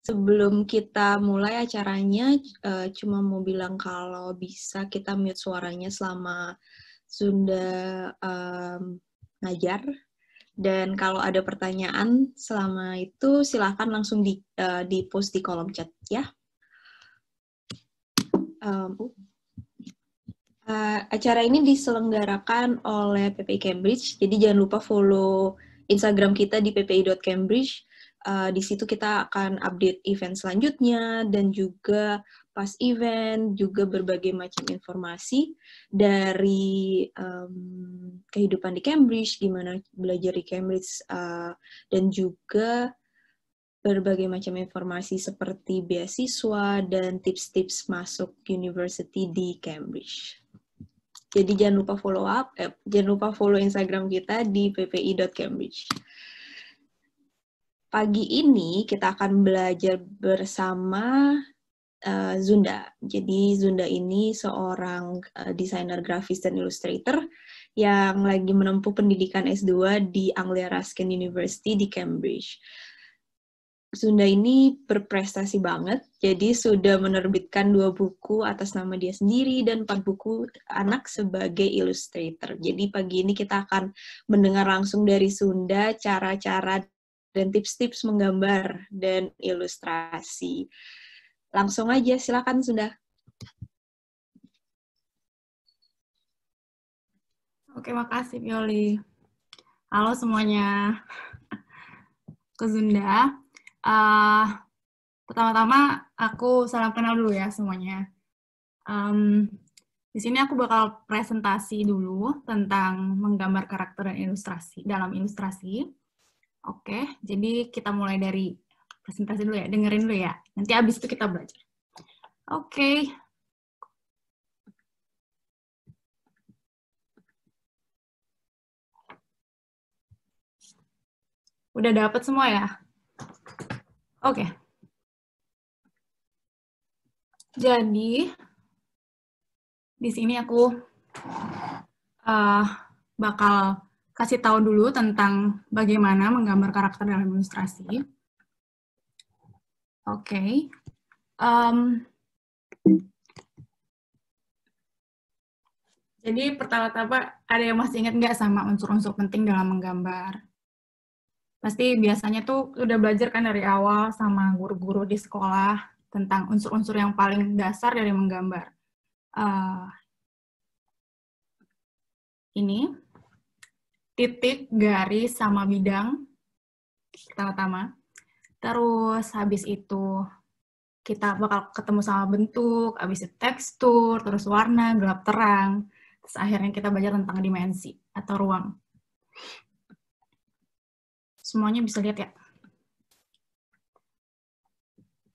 Sebelum kita mulai acaranya, cuma mau bilang kalau bisa kita mute suaranya selama Sunda ngajar. Dan kalau ada pertanyaan selama itu, silahkan langsung di-post di kolom chat, ya. Acara ini diselenggarakan oleh PPI Cambridge, jadi jangan lupa follow Instagram kita di ppi.cambridge. Di situ kita akan update event selanjutnya, dan juga pas event, juga berbagai macam informasi dari kehidupan di Cambridge, gimana belajar di Cambridge, dan juga berbagai macam informasi seperti beasiswa dan tips-tips masuk university di Cambridge. Jadi jangan lupa follow Instagram kita di ppi.cambridge. Pagi ini kita akan belajar bersama Zunda. Jadi Zunda ini seorang desainer grafis dan ilustrator yang lagi menempuh pendidikan S2 di Anglia Ruskin University di Cambridge. Zunda ini berprestasi banget, jadi sudah menerbitkan 2 buku atas nama dia sendiri dan 4 buku anak sebagai ilustrator. Jadi pagi ini kita akan mendengar langsung dari Zunda cara-cara dan tips-tips menggambar dan ilustrasi. Langsung aja, silakan Zunda. Oke, makasih Pioli. Halo semuanya, ke Zunda. Pertama-tama aku salam kenal dulu ya semuanya. Di sini aku bakal presentasi dulu tentang menggambar karakter dan ilustrasi dalam ilustrasi. Oke, jadi kita mulai dari presentasi dulu ya, dengerin dulu ya. Nanti abis itu kita belajar. Oke. Udah dapat semua ya? Oke. Jadi, di sini aku bakal kasih tahu dulu tentang bagaimana menggambar karakter dalam ilustrasi. Oke. Jadi pertama-tama ada yang masih ingat nggak sama unsur-unsur penting dalam menggambar? Pasti biasanya tuh udah belajar kan dari awal sama guru-guru di sekolah tentang unsur-unsur yang paling dasar dari menggambar. Ini titik, garis, sama bidang pertama-tama. Terus habis itu kita bakal ketemu sama bentuk, habis itu tekstur, terus warna, gelap terang. Terus akhirnya kita belajar tentang dimensi atau ruang. Semuanya bisa lihat ya?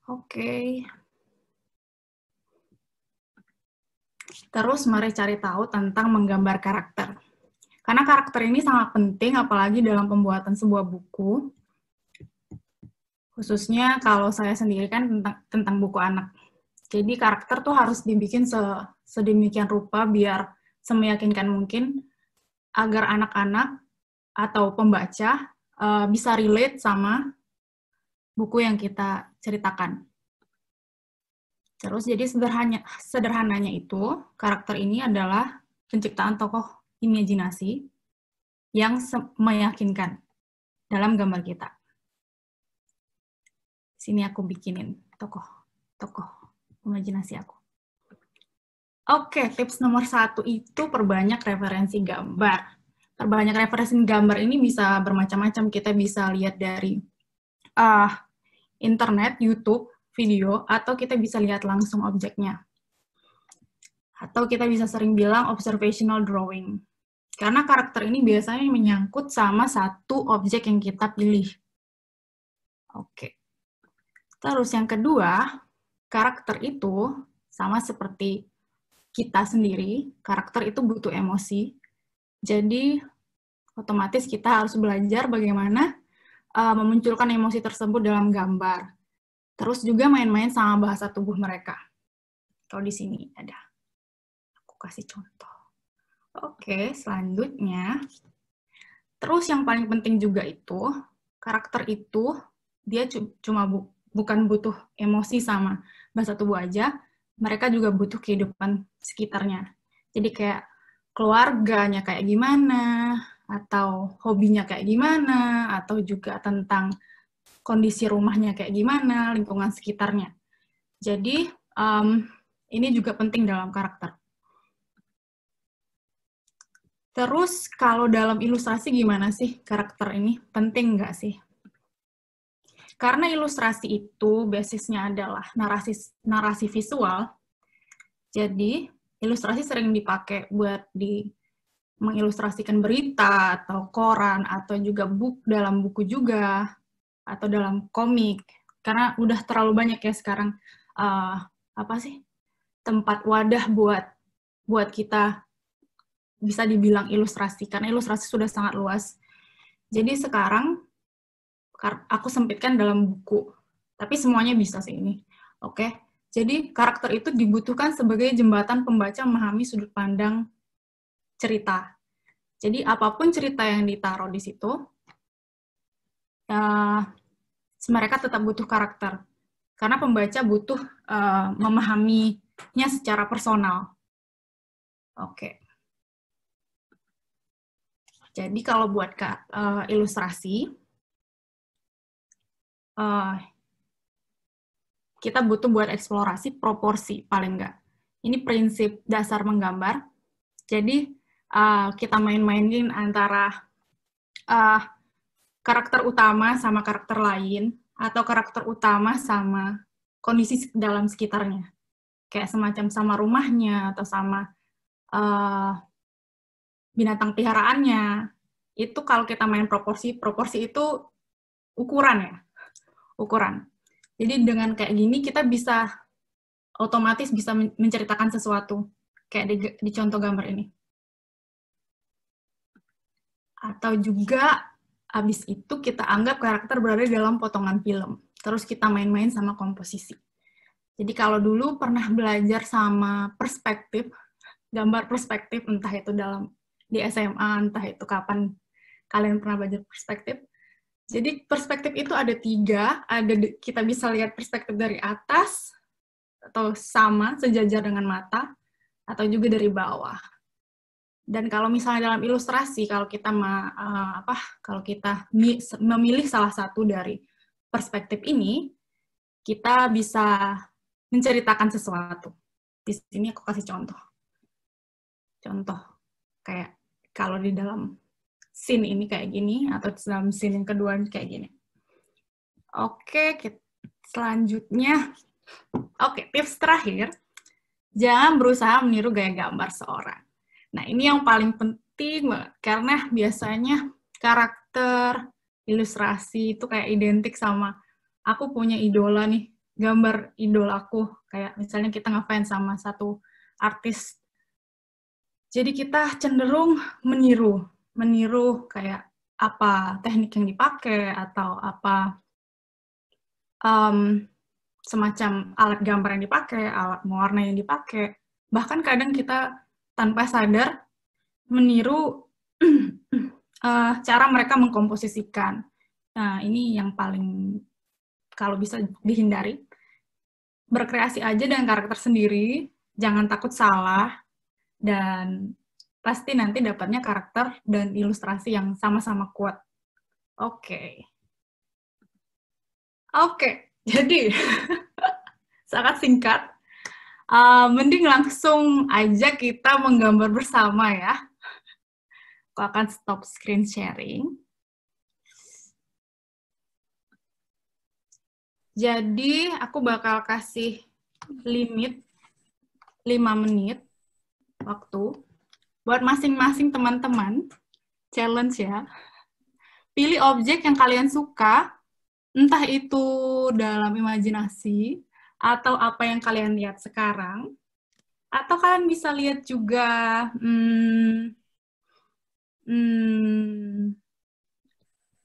Oke. Terus mari cari tahu tentang menggambar karakter. Karena karakter ini sangat penting, apalagi dalam pembuatan sebuah buku. Khususnya kalau saya sendiri kan tentang buku anak. Jadi karakter tuh harus dibikin sedemikian rupa biar semeyakinkan mungkin agar anak-anak atau pembaca bisa relate sama buku yang kita ceritakan. Terus jadi sederhananya itu, karakter ini adalah penciptaan tokoh imajinasi yang meyakinkan dalam gambar kita. Sini aku bikinin tokoh imajinasi aku. Oke, tips nomor 1 itu perbanyak referensi gambar. Perbanyak referensi gambar ini bisa bermacam-macam. Kita bisa lihat dari internet, YouTube, video, atau kita bisa lihat langsung objeknya. Atau kita bisa sering bilang observational drawing. Karena karakter ini biasanya menyangkut sama satu objek yang kita pilih. Oke. Terus yang kedua, karakter itu sama seperti kita sendiri, karakter itu butuh emosi. Jadi, otomatis kita harus belajar bagaimana memunculkan emosi tersebut dalam gambar. Terus juga main-main sama bahasa tubuh mereka. Kalau di sini ada. Aku kasih contoh. Oke, selanjutnya. Terus yang paling penting juga itu, karakter itu, dia cuma bukan butuh emosi sama bahasa tubuh aja, mereka juga butuh kehidupan sekitarnya. Jadi kayak keluarganya kayak gimana, atau hobinya kayak gimana, atau juga tentang kondisi rumahnya kayak gimana, lingkungan sekitarnya. Jadi, ini juga penting dalam karakter. Terus, kalau dalam ilustrasi gimana sih karakter ini? Penting nggak sih? Karena ilustrasi itu basisnya adalah narasi visual, jadi ilustrasi sering dipakai buat mengilustrasikan berita, atau koran, atau juga dalam buku juga, atau dalam komik. Karena udah terlalu banyak ya sekarang, tempat wadah buat kita bisa dibilang ilustrasi, karena ilustrasi sudah sangat luas. Jadi sekarang aku sempitkan dalam buku, tapi semuanya bisa sih ini. Oke, jadi karakter itu dibutuhkan sebagai jembatan pembaca memahami sudut pandang cerita. Jadi apapun cerita yang ditaruh di situ, mereka tetap butuh karakter. Karena pembaca butuh memahaminya secara personal. Oke. Jadi kalau buat ilustrasi, kita butuh buat eksplorasi proporsi paling enggak. Ini prinsip dasar menggambar. Jadi kita main-mainin antara karakter utama sama karakter lain, atau karakter utama sama kondisi dalam sekitarnya. Kayak semacam sama rumahnya, atau sama binatang peliharaannya. Itu kalau kita main proporsi itu ukuran ya, ukuran. Jadi dengan kayak gini kita bisa otomatis bisa menceritakan sesuatu, kayak di contoh gambar ini. Atau juga habis itu kita anggap karakter berada dalam potongan film. Terus kita main-main sama komposisi. Jadi kalau dulu pernah belajar sama perspektif, gambar perspektif, entah itu di SMA, entah itu kapan kalian pernah belajar perspektif. Jadi perspektif itu ada 3, kita bisa lihat perspektif dari atas, atau sama, sejajar dengan mata, atau juga dari bawah. Dan kalau misalnya dalam ilustrasi, kalau kita memilih salah satu dari perspektif ini, kita bisa menceritakan sesuatu. Di sini aku kasih contoh. Contoh, kayak kalau di dalam scene ini kayak gini, atau dalam scene yang kedua kayak gini. Oke, selanjutnya. Oke, tips terakhir, jangan berusaha meniru gaya gambar seorang. Nah, ini yang paling penting banget, karena biasanya karakter, ilustrasi itu kayak identik sama, aku punya idola nih, gambar idola aku, kayak misalnya kita ngefans sama satu artis. Jadi kita cenderung meniru kayak apa teknik yang dipakai, atau apa semacam alat gambar yang dipakai, alat mewarna yang dipakai. Bahkan kadang kita tanpa sadar meniru cara mereka mengkomposisikan. Nah, ini yang paling kalau bisa dihindari. Berkreasi aja dengan karakter sendiri, jangan takut salah, dan pasti nanti dapatnya karakter dan ilustrasi yang sama-sama kuat. Oke. Jadi sangat singkat. Mending langsung aja kita menggambar bersama ya. Aku akan stop screen sharing. Jadi aku bakal kasih limit 5 menit waktu buat masing-masing teman-teman. Challenge ya. Pilih objek yang kalian suka, entah itu dalam imajinasi, atau apa yang kalian lihat sekarang, atau kalian bisa lihat juga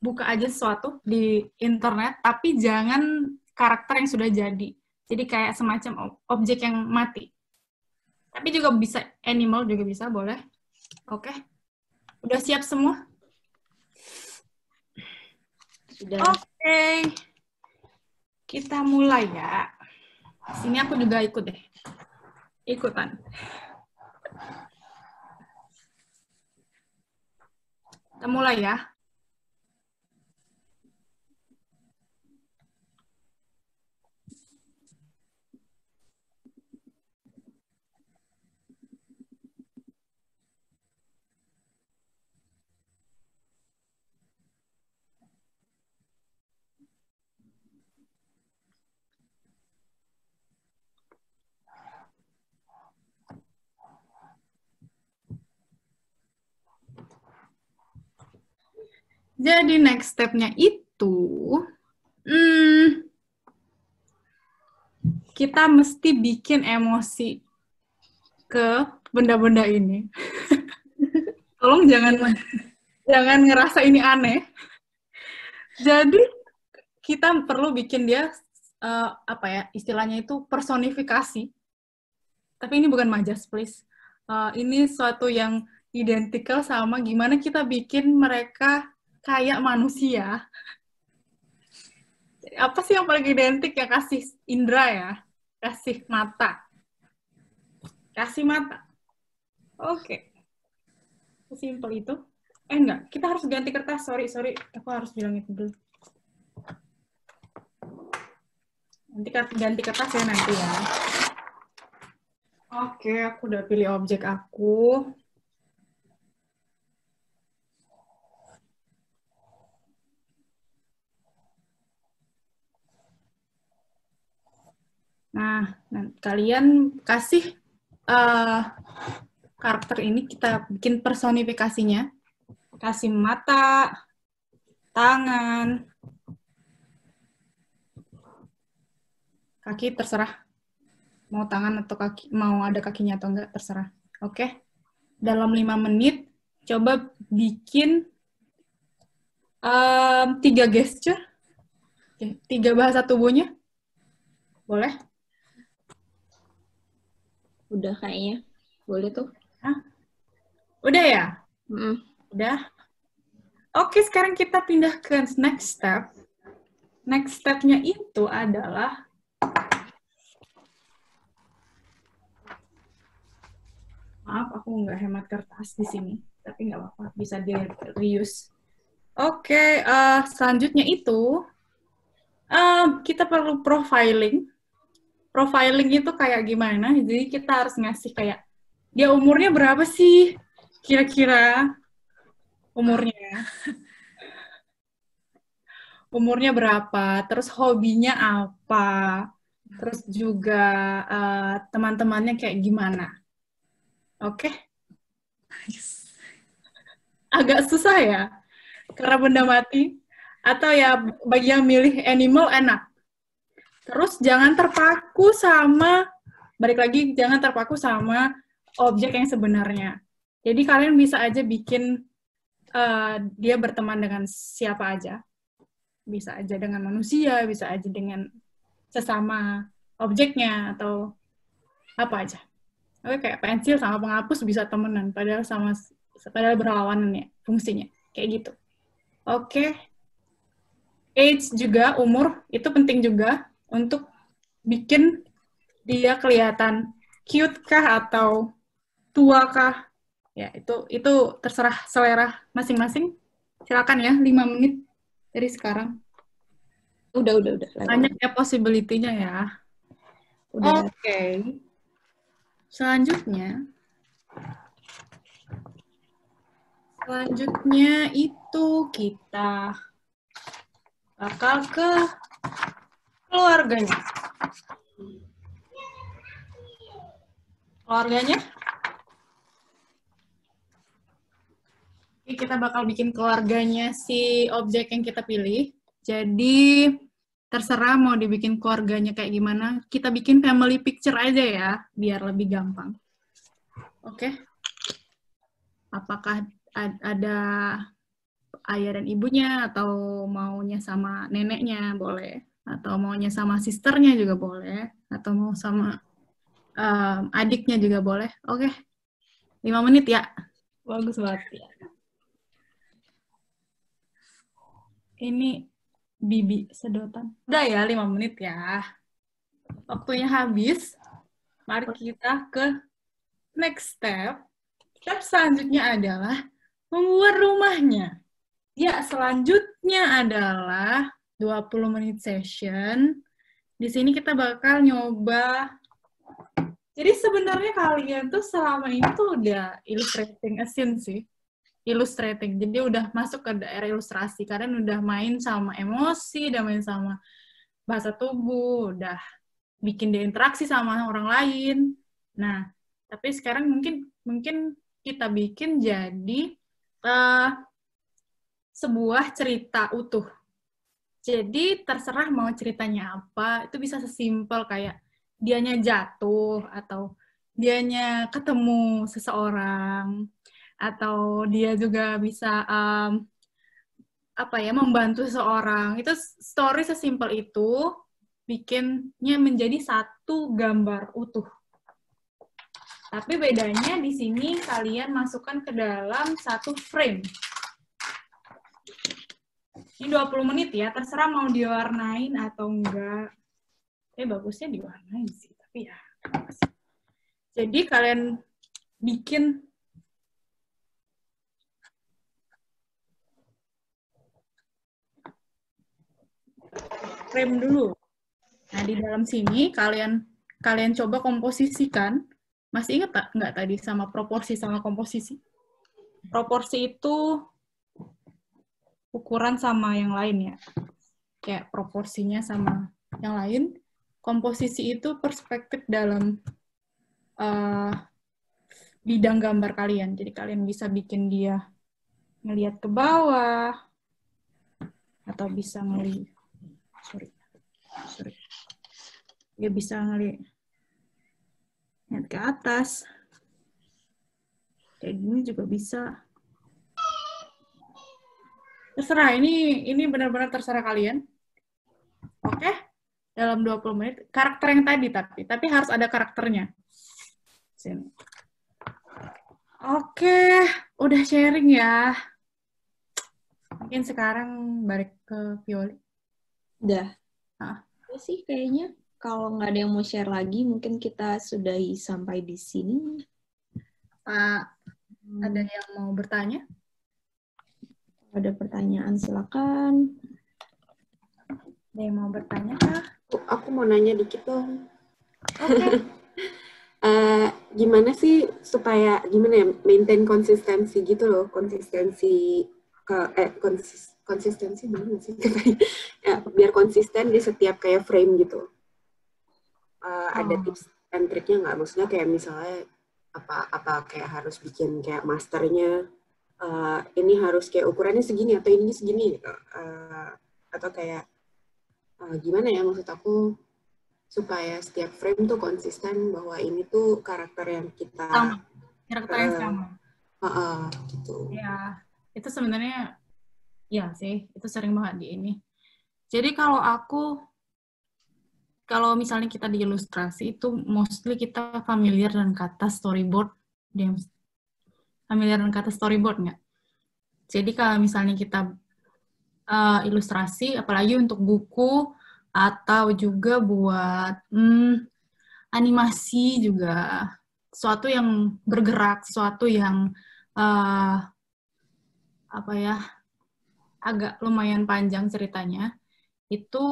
buka aja sesuatu di internet, tapi jangan karakter yang sudah jadi. Jadi kayak semacam objek yang mati. Tapi juga bisa animal juga bisa, boleh. Oke. Udah siap semua? Sudah. Oke. Kita mulai ya. Sini aku juga ikut deh. Ikutan. Kita mulai ya. Jadi next step-nya itu, kita mesti bikin emosi ke benda-benda ini. Tolong jangan ngerasa ini aneh. Jadi kita perlu bikin dia istilahnya itu personifikasi. Tapi ini bukan majas, please. Ini suatu yang identikal sama gimana kita bikin mereka kayak manusia. Apa sih yang paling identik ya? Kasih indera ya, kasih mata. Kasih mata. Oke. Simpel itu. Enggak, kita harus ganti kertas. Sorry. Aku harus bilang itu dulu. Nanti ganti kertas ya nanti ya. Oke, aku udah pilih objek aku. Nah, kalian kasih karakter ini, kita bikin personifikasinya. Kasih mata, tangan, kaki, terserah. Mau tangan atau kaki, mau ada kakinya atau enggak, terserah. Oke? Dalam 5 menit, coba bikin 3 gesture. 3 bahasa tubuhnya. Boleh? Udah kayaknya. Boleh tuh. Hah? Udah ya? Udah. Oke, sekarang kita pindah ke next step. Next step-nya itu adalah maaf, aku nggak hemat kertas di sini, tapi nggak apa-apa, bisa di-reuse. Oke, selanjutnya itu kita perlu profiling. Profiling itu kayak gimana? Jadi kita harus ngasih kayak, dia umurnya berapa sih? Kira-kira umurnya. Umurnya berapa? Terus hobinya apa? Terus juga teman-temannya kayak gimana? Oke? Agak susah ya? Karena benda mati. Atau ya bagi yang milih animal enak. Terus jangan terpaku sama, balik lagi, jangan terpaku sama objek yang sebenarnya. Jadi kalian bisa aja bikin dia berteman dengan siapa aja. Bisa aja dengan manusia, bisa aja dengan sesama objeknya, atau apa aja. Oke, kayak pensil sama penghapus bisa temenan, padahal berlawanan ya fungsinya. Kayak gitu. Oke. Age juga, umur, itu penting juga untuk bikin dia kelihatan cute kah atau tua kah. Ya, itu terserah selera masing-masing. Silakan ya, 5 menit dari sekarang. Udah. Banyak ya possibility-nya ya. Oke. Selanjutnya itu kita bakal ke keluarganya. Kita bakal bikin keluarganya si objek yang kita pilih. Jadi terserah mau dibikin keluarganya kayak gimana. Kita bikin family picture aja ya, biar lebih gampang. Oke? Apakah ada ayah dan ibunya, atau maunya sama neneknya, boleh. Atau maunya sama sisternya juga boleh. Atau mau sama adiknya juga boleh. Oke. 5 menit ya. Bagus banget ya. Ini Bibi sedotan. Udah ya, 5 menit ya. Waktunya habis. Mari kita ke next step. Step selanjutnya adalah membuat rumahnya. Ya, selanjutnya adalah 20 menit session. Di sini kita bakal nyoba. Jadi sebenarnya kalian tuh selama ini tuh udah illustrating a scene sih. Illustrating. Jadi udah masuk ke daerah ilustrasi. Kalian udah main sama emosi, udah main sama bahasa tubuh, udah bikin dia interaksi sama orang lain. Nah, tapi sekarang mungkin kita bikin jadi sebuah cerita utuh. Jadi terserah mau ceritanya apa, itu bisa sesimpel kayak dianya jatuh, atau dianya ketemu seseorang, atau dia juga bisa membantu seseorang. Itu story sesimpel itu, bikinnya menjadi satu gambar utuh. Tapi bedanya di sini kalian masukkan ke dalam satu frame. Ini 20 menit ya, terserah mau diwarnain atau enggak. Bagusnya diwarnain sih, tapi ya. Jadi kalian bikin frame dulu. Nah, di dalam sini kalian coba komposisikan. Masih ingat nggak tadi sama proporsi sama komposisi? Proporsi itu ukuran sama yang lain ya. Kayak proporsinya sama yang lain. Komposisi itu perspektif dalam bidang gambar kalian. Jadi kalian bisa bikin dia ngelihat ke bawah, atau bisa ngelihat, dia bisa ngelihat ke atas. Kayak gini juga bisa. Terserah, ini benar-benar terserah kalian. Oke? Dalam 20 menit. Karakter yang tadi, tapi harus ada karakternya. Sini. Oke, udah sharing ya. Mungkin sekarang balik ke Violi. Udah. Ya sih kayaknya. Kalau nggak ada yang mau share lagi, mungkin kita sudahi sampai di sini. Ada yang mau bertanya? Ada pertanyaan, silakan. Ada yang mau bertanya kah? Aku mau nanya dikit dong. Oke. Gimana sih supaya maintain konsistensi gitu loh, konsistensi bener nggak sih? Ya, biar konsisten di setiap kayak frame gitu. Ada tips and triknya nggak? Maksudnya kayak misalnya apa kayak harus bikin kayak masternya ini harus kayak ukurannya segini atau ini segini gitu. Atau kayak gimana ya, maksud aku supaya setiap frame tuh konsisten bahwa ini tuh karakter yang kita karakter yang sama. Gitu. Ya, itu sebenarnya ya sih, itu sering banget di ini. Jadi kalau misalnya kita di ilustrasi itu mostly kita familiar dengan kata storyboard. Familiar dengan kata storyboard nggak? Jadi kalau misalnya kita ilustrasi, apalagi untuk buku atau juga buat animasi juga, sesuatu yang bergerak, sesuatu yang agak lumayan panjang ceritanya, itu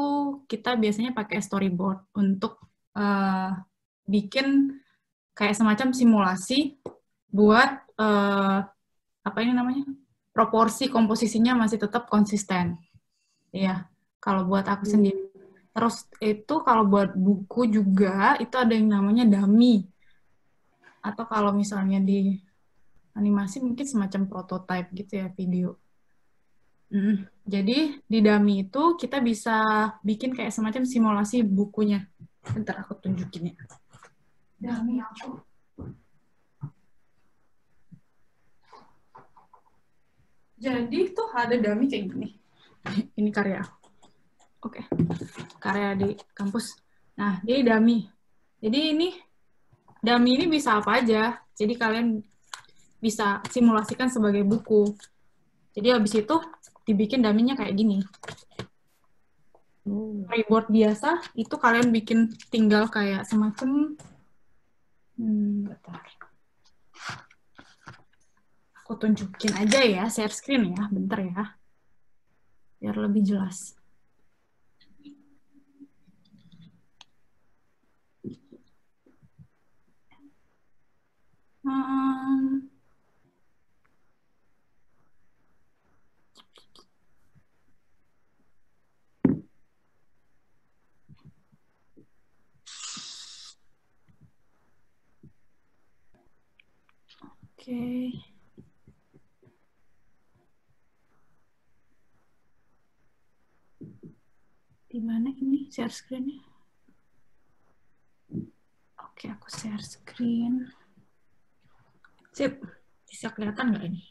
kita biasanya pakai storyboard untuk bikin kayak semacam simulasi buat proporsi komposisinya masih tetap konsisten. Iya, kalau buat aku sendiri. Terus itu kalau buat buku juga itu ada yang namanya dummy. Atau kalau misalnya di animasi mungkin semacam prototype gitu ya, video. Jadi di dummy itu kita bisa bikin kayak semacam simulasi bukunya. Bentar aku tunjukin ya. Dummy aku. Jadi tuh ada dummy kayak gini. Ini karya. Oke. Karya di kampus. Nah, jadi dummy. Jadi dummy ini bisa apa aja. Jadi kalian bisa simulasikan sebagai buku. Jadi habis itu dibikin dummy-nya kayak gini. Storyboard biasa itu kalian bikin tinggal kayak semacam bentar. Aku tunjukin aja ya, share screen ya, bentar ya. Biar lebih jelas. Oke. Di mana ini share screen-nya? Oke, aku share screen. Sip. Bisa kelihatan nggak ini?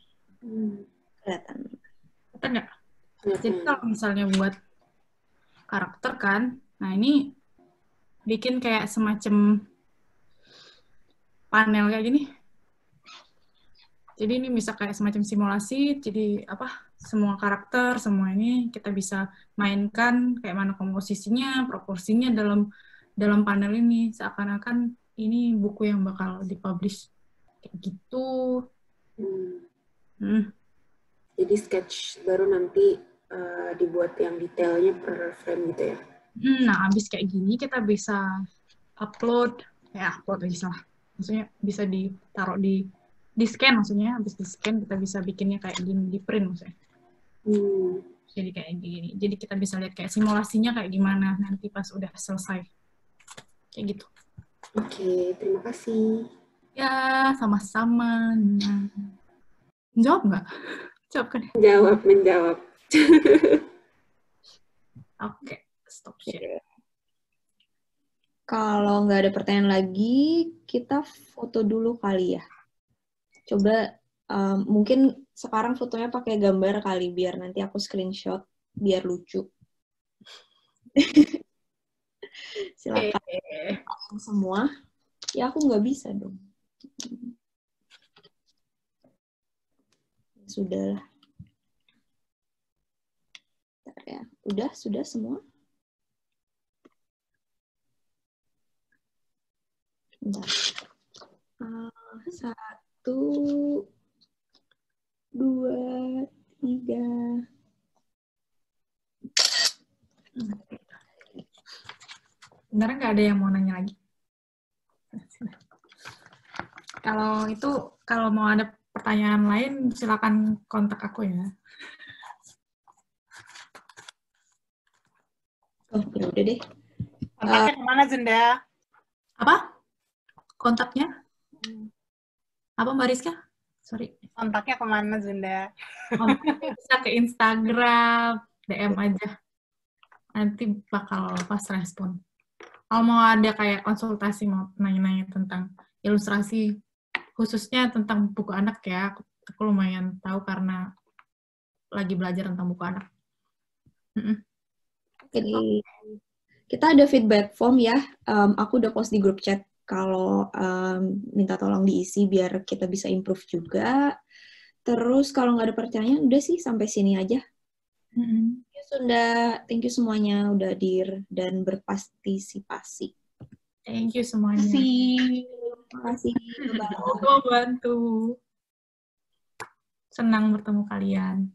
Kelihatan. Kelihatan nggak? Jadi kalau misalnya buat karakter kan, nah ini bikin kayak semacam panel kayak gini. Jadi ini bisa kayak semacam simulasi, jadi semua karakter, semua ini kita bisa mainkan kayak mana komposisinya, proporsinya dalam panel ini. Seakan-akan ini buku yang bakal dipublish. Kayak gitu. Jadi sketch baru nanti dibuat yang detailnya per frame gitu ya? Nah, abis kayak gini kita bisa upload aja salah. Maksudnya bisa ditaruh di scan maksudnya, habis di scan kita bisa bikinnya kayak gini, di print maksudnya. Jadi kayak gini. Jadi kita bisa lihat kayak simulasinya kayak gimana nanti pas udah selesai. Kayak gitu. Oke, terima kasih. Ya, sama-sama. Nah. Jawab nggak? Jawab kan? Menjawab. Oke, stop share. Kalau nggak ada pertanyaan lagi, kita foto dulu kali ya. Coba mungkin sekarang fotonya pakai gambar kali, biar nanti aku screenshot, biar lucu. Silakan semua. Ya aku nggak bisa dong. Sudah. Ya, sudah semua. Bentar. 1, 2, 3. Beneran nggak ada yang mau nanya lagi? Kalau mau ada pertanyaan lain, silakan kontak aku ya. Oh, ya udah deh. Kontaknya kemana, Zunda? Apa? Kontaknya? Apa, Mbak Rizka? Sorry. Kontaknya kemana, Zunda? Kontaknya bisa ke Instagram, DM aja. Nanti bakal pas respon. Kalau mau ada kayak konsultasi, mau nanya-nanya tentang ilustrasi, khususnya tentang buku anak ya, aku lumayan tahu karena lagi belajar tentang buku anak. Jadi, kita ada feedback form ya. Aku udah post di grup chat kalau minta tolong diisi biar kita bisa improve juga. Terus kalau nggak ada pertanyaan, udah sih sampai sini aja. Thank you semuanya udah hadir dan berpartisipasi. Thank you semuanya. Terima kasih. Semoga bantu. Senang bertemu kalian.